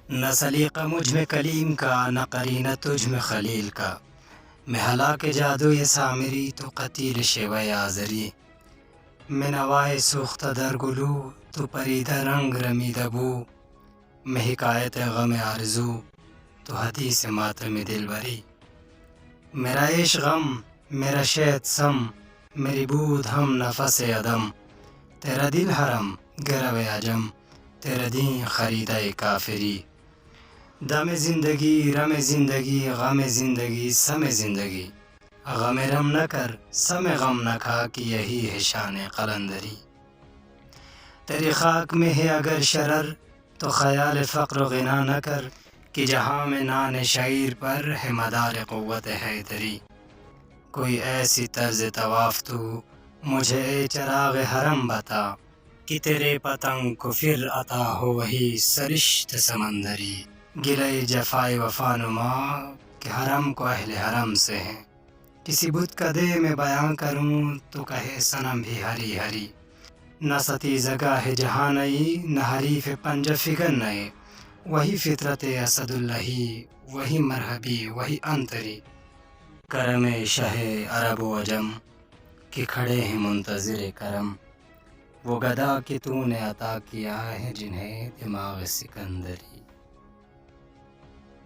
نہ سلیقہ مجھ میں کلیم کا، نہ قرینہ تجھ میں خلیل کا، میں ہلاک جادو یہ سامری تو قتیل شیوہ آزری، میں نوائے سوختہ در گلو تو پریدہ رنگ رمیدہ بو، میں حکایت غم آرزو تو حدیث ماتم دلبری، میرا عشق غم میرا شہد سم، میری بود ہم نفس عدم، تیرا دل حرم گرو عجم، تیرا دین خریدہ کافری، دم زندگی رم زندگی غم زندگی سم زندگی، غم رم نہ کر سم غم نہ کھا کہ یہی ہے شان قلندری، تیری خاک میں ہے اگر شرر تو خیال فقر و غنا نہ کر کہ جہاں میں نان شعیر پر ہے مدار قوت حیدری، کوئی ایسی طرز طواف تو مجھے اے چراغ حرم بتا کہ تیرے پتنگ کو پھر عطا ہو وہی سرشت سمندری، گلہ جفائے وفا نما کہ حرم کو اہل حرم سے ہیں، کسی بت کدے میں بیاں کروں تو کہے صنم بھی ہری ہری، نہ ستیزگاہ ہے جہاں نئی نہ حریف پنجہ فگن نئے، وہی فطرت اسد اللہی وہی مرحبی وہی انتری، کرم شہ عرب و عجم کہ کھڑے ہیں منتظر کرم، وہ گدا کہ تو نے عطا کیا ہے جنہیں دماغ سکندری۔